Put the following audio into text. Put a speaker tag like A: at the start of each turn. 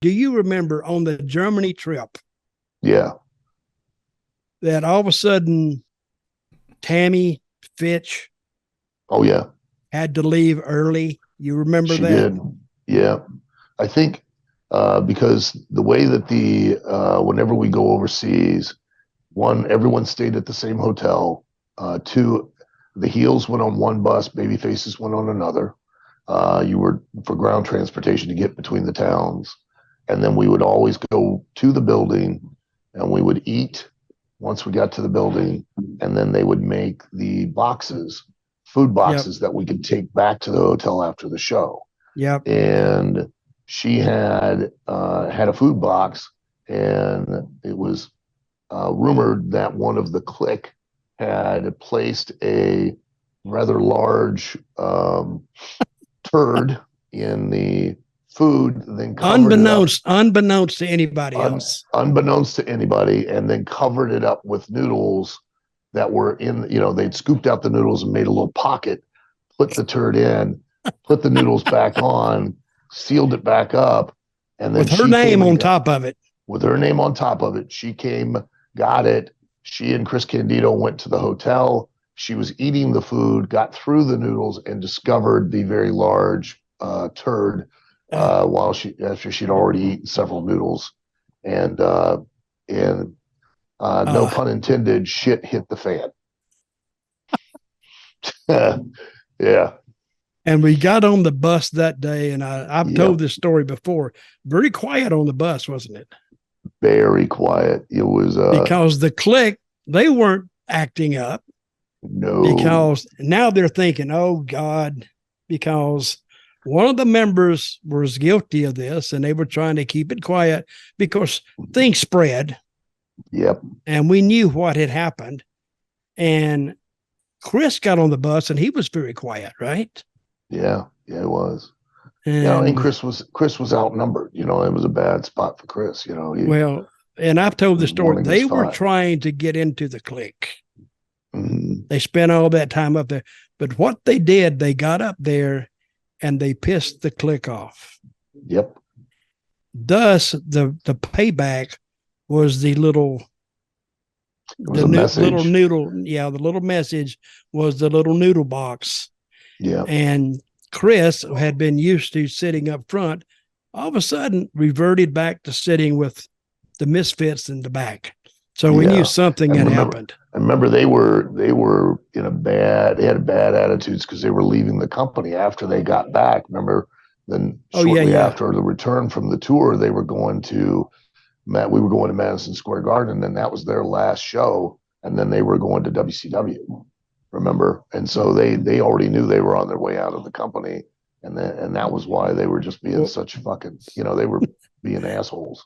A: do you remember on the Germany trip?
B: Yeah.
A: That all of a sudden, Tammy Sytch.
B: Oh, yeah.
A: Had to leave early. You remember
B: She
A: that?
B: did. Yeah. I think because the way that whenever we go overseas, one, everyone stayed at the same hotel. Two, the heels went on one bus, baby faces went on another. You were for ground transportation to get between the towns. And then we would always go to the building and we would eat once we got to the building. And then they would make the food boxes that we could take back to the hotel after the show.
A: Yep.
B: And she had a food box, and it was rumored that one of the clique had placed a rather large turd in the food, then
A: unbeknownst to anybody else.
B: Unbeknownst to anybody, and then covered it up with noodles that were they'd scooped out the noodles and made a little pocket, put the turd in, put the noodles back on, sealed it back up, and then
A: with her name on top of it.
B: With her name on top of it. She came, got it. She and Chris Candido went to the hotel. She was eating the food, got through the noodles, and discovered the very large turd after she'd already eaten several noodles. And no pun intended, shit hit the fan. Yeah.
A: And we got on the bus that day, and I've told this story before. Very quiet on the bus, wasn't it?
B: Very quiet. It was
A: because the clique, they weren't acting up.
B: No.
A: Because now they're thinking, oh God, because one of the members was guilty of this, and they were trying to keep it quiet because things spread.
B: Yep.
A: And we knew what had happened. And Chris got on the bus, and he was very quiet, right?
B: Yeah, it was. And Chris was outnumbered. It was a bad spot for Chris.
A: And I've told the story. They were trying to get into the clique.
B: Mm-hmm.
A: They spent all that time up there. But what they did, they got up there and they pissed the clique off.
B: Yep.
A: Thus, the payback was the little noodle. Yeah, the little message was the little noodle box.
B: Yeah.
A: And Chris had been used to sitting up front, all of a sudden reverted back to sitting with the misfits in the back. So we knew something had happened.
B: I remember they were they had bad attitudes because they were leaving the company after they got back. Remember, then shortly after the return from the tour, we were going to Madison Square Garden, and that was their last show. And then they were going to WCW. Remember? And so they already knew they were on their way out of the company. And that was why they were just being such fucking, they were being assholes.